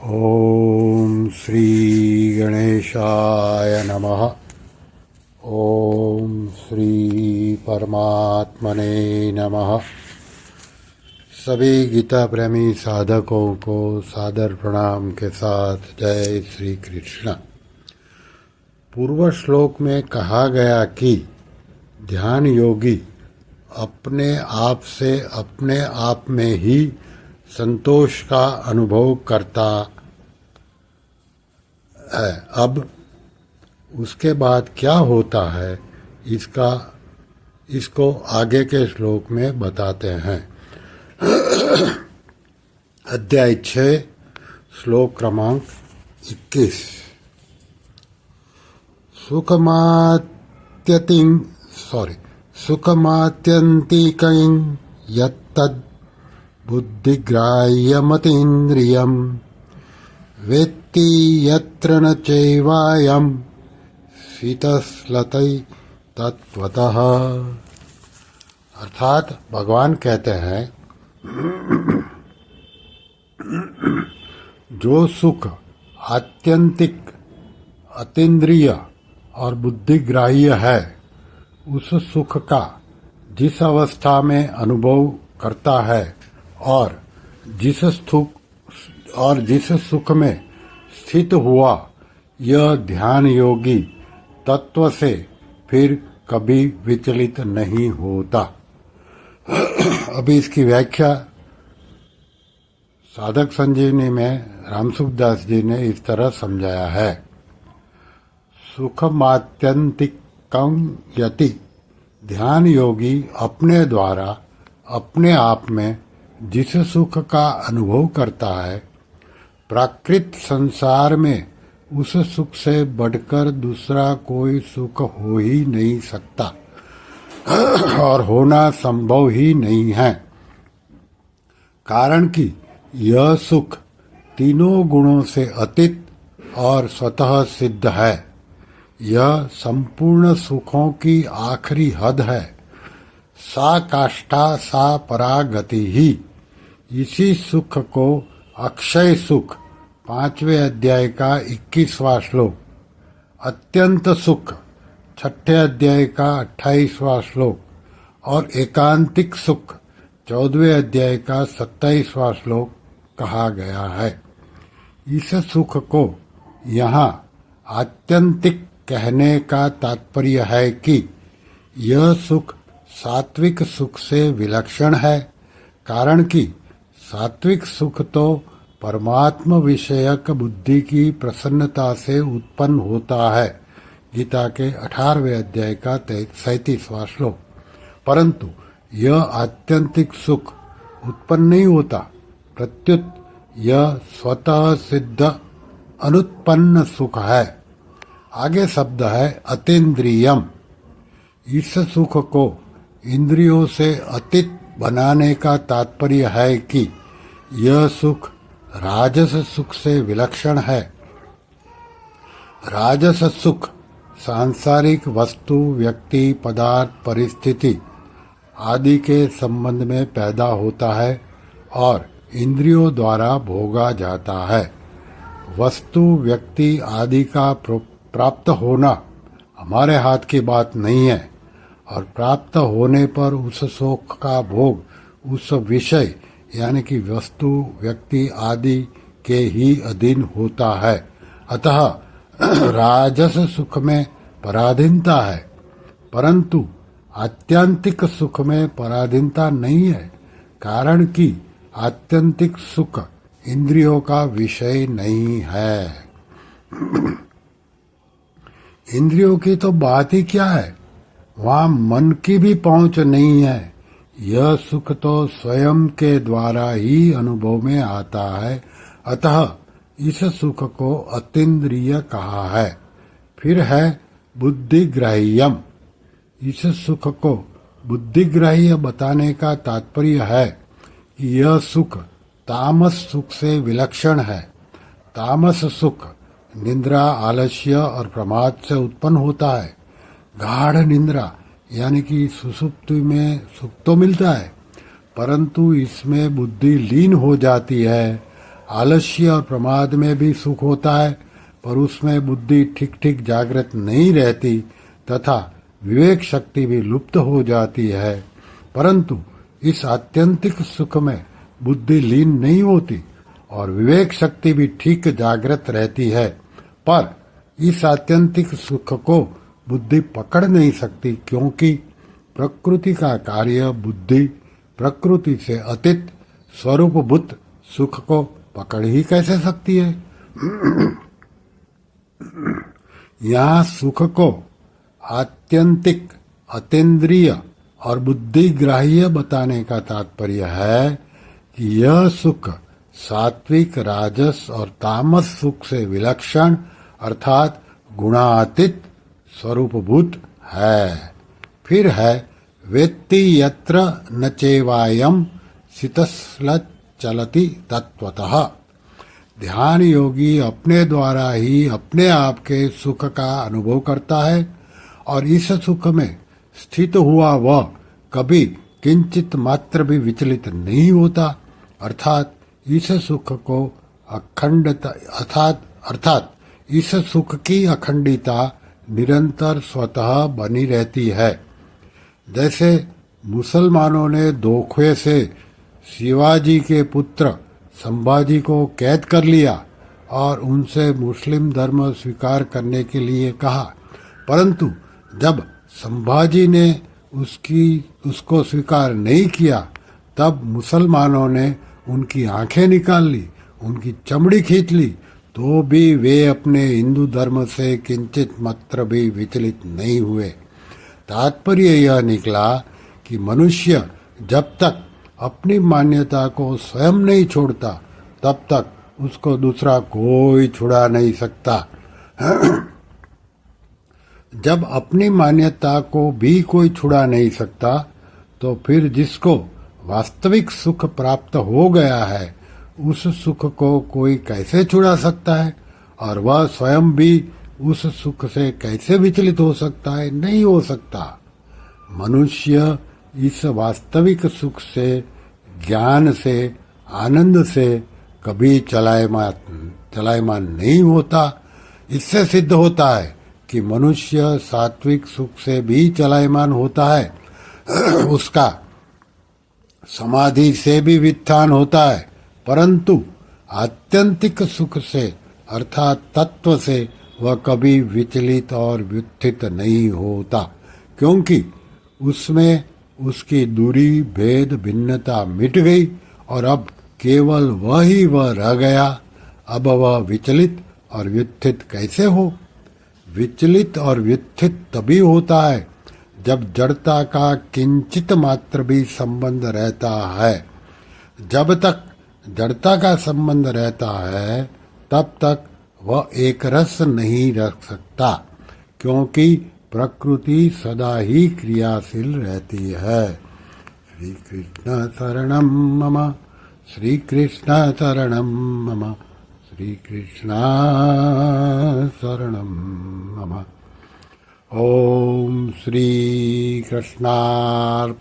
ओम श्री गणेशाय नमः। ओम श्री परमात्मने नमः। सभी गीता प्रेमी साधकों को सादर प्रणाम के साथ जय श्री कृष्ण। पूर्व श्लोक में कहा गया कि ध्यान योगी अपने आप से अपने आप में ही संतोष का अनुभव करता है। अब उसके बाद क्या होता है इसको आगे के श्लोक में बताते हैं। अध्याय 6 श्लोक क्रमांक 21। सुखमात्यन्तिकं यत्तद् बुद्धिग्राह्यमतीन्द्रियं वेत्ति यत्र न चैवायं शीतस्लतै तत्त्वतः। अर्थात भगवान कहते हैं, जो सुख आत्यंतिक, अतीन्द्रिय और बुद्धिग्राह्य है, उस सुख का जिस अवस्था में अनुभव करता है और जिस सुख में स्थित हुआ, यह ध्यान योगी तत्व से फिर कभी विचलित नहीं होता। अभी इसकी व्याख्या साधक संजीवनी में रामसुखदास जी ने इस तरह समझाया है। सुखमात्यंतिकं यति, ध्यान योगी अपने द्वारा अपने आप में जिस सुख का अनुभव करता है, प्राकृत संसार में उस सुख से बढ़कर दूसरा कोई सुख हो ही नहीं सकता और होना संभव ही नहीं है। कारण कि यह सुख तीनों गुणों से अतीत और स्वतः सिद्ध है। यह संपूर्ण सुखों की आखिरी हद है। सा काष्ठा सा परागति ही। इसी सुख को अक्षय सुख 5वें अध्याय का 21वां श्लोक, अत्यंत सुख 6ठे अध्याय का 28वां श्लोक और एकांतिक सुख 14वें अध्याय का 27वां श्लोक कहा गया है। इस सुख को यहाँ आत्यंतिक कहने का तात्पर्य है कि यह सुख सात्विक सुख से विलक्षण है। कारण कि सात्विक सुख तो परमात्म विषयक बुद्धि की प्रसन्नता से उत्पन्न होता है, गीता के 18वें अध्याय का 37वां श्लोक। परंतु यह आत्यंतिक सुख उत्पन्न नहीं होता, प्रत्युत यह स्वतः सिद्ध अनुत्पन्न सुख है। आगे शब्द है अतीन्द्रियम। इस सुख को इंद्रियों से अतीत बनाने का तात्पर्य है कि यह सुख राजस सुख से विलक्षण है। राजस सुख सांसारिक वस्तु, व्यक्ति, पदार्थ, परिस्थिति आदि के संबंध में पैदा होता है और इंद्रियों द्वारा भोगा जाता है। वस्तु, व्यक्ति आदि का प्राप्त होना हमारे हाथ की बात नहीं है और प्राप्त होने पर उस सुख का भोग उस विषय यानी कि वस्तु, व्यक्ति आदि के ही अधीन होता है। अतः राजस सुख में पराधीनता है, परंतु आत्यंतिक सुख में पराधीनता नहीं है। कारण कि आत्यंतिक सुख इंद्रियों का विषय नहीं है। इंद्रियों की तो बात ही क्या है, वहां मन की भी पहुंच नहीं है। यह सुख तो स्वयं के द्वारा ही अनुभव में आता है। अतः इस सुख को अतीन्द्रिय कहा है। फिर है बुद्धिग्राह्यम। इस सुख को बुद्धिग्राह्य बताने का तात्पर्य है कि यह सुख तामस सुख से विलक्षण है। तामस सुख निद्रा, आलस्य और प्रमाद से उत्पन्न होता है। गाढ़ निद्रा यानी कि सुषुप्ति में सुख तो मिलता है, परंतु इसमें बुद्धि लीन हो जाती है। आलस्य और प्रमाद में भी सुख होता है, पर उसमें बुद्धि ठीक ठीक जागृत नहीं रहती तथा विवेक शक्ति भी लुप्त हो जाती है। परंतु इस आत्यंतिक सुख में बुद्धि लीन नहीं होती और विवेक शक्ति भी ठीक जागृत रहती है, पर इस आत्यंतिक सुख को बुद्धि पकड़ नहीं सकती, क्योंकि प्रकृति का कार्य बुद्धि प्रकृति से अतीत स्वरूपभूत सुख को पकड़ ही कैसे सकती है। यहाँ सुख को आत्यंतिक, अतीन्द्रिय और बुद्धिग्राह्य बताने का तात्पर्य है कि यह सुख सात्विक, राजस और तामस सुख से विलक्षण अर्थात गुणातीत स्वरूपभूत है। फिर है वेत्ति यत्र न चेवायम सितस्ल चलति तत्वतः। ध्यान योगी अपने द्वारा ही अपने आप के सुख का अनुभव करता है और इस सुख में स्थित हुआ वह कभी किंचित मात्र भी विचलित नहीं होता, अर्थात इस सुख को अखंडता अर्थात इस सुख की अखंडिता निरंतर स्वतः बनी रहती है। जैसे मुसलमानों ने धोखे से शिवाजी के पुत्र संभाजी को कैद कर लिया और उनसे मुस्लिम धर्म स्वीकार करने के लिए कहा, परंतु जब संभाजी ने उसको स्वीकार नहीं किया, तब मुसलमानों ने उनकी आंखें निकाल ली, उनकी चमड़ी खींच ली, तो भी वे अपने हिंदू धर्म से किंचित मात्र भी विचलित नहीं हुए। तात्पर्य यह निकला कि मनुष्य जब तक अपनी मान्यता को स्वयं नहीं छोड़ता, तब तक उसको दूसरा कोई छुड़ा नहीं सकता। जब अपनी मान्यता को भी कोई छुड़ा नहीं सकता, तो फिर जिसको वास्तविक सुख प्राप्त हो गया है, उस सुख को कोई कैसे छुड़ा सकता है, और वह स्वयं भी उस सुख से कैसे विचलित हो सकता है? नहीं हो सकता। मनुष्य इस वास्तविक सुख से, ज्ञान से, आनंद से कभी चलायमान नहीं होता। इससे सिद्ध होता है कि मनुष्य सात्विक सुख से भी चलायमान होता है, उसका समाधि से भी वित्थान होता है, परंतु आत्यंतिक सुख से अर्थात तत्व से वह कभी विचलित और व्युत्थित नहीं होता, क्योंकि उसमें उसकी दूरी, भेद, भिन्नता मिट गई और अब केवल वही वह रह गया। अब वह विचलित और व्युत्थित कैसे हो? विचलित और व्युत्थित तभी होता है जब जड़ता का किंचित मात्र भी संबंध रहता है। जब तक जड़ता का संबंध रहता है, तब तक वह एक रस नहीं रख सकता, क्योंकि प्रकृति सदा ही क्रियाशील रहती है। श्री कृष्ण शरणं मम, श्री कृष्ण शरणं मम, श्री कृष्ण शरणं मम। ओम श्री कृष्णार्पणमस्तु।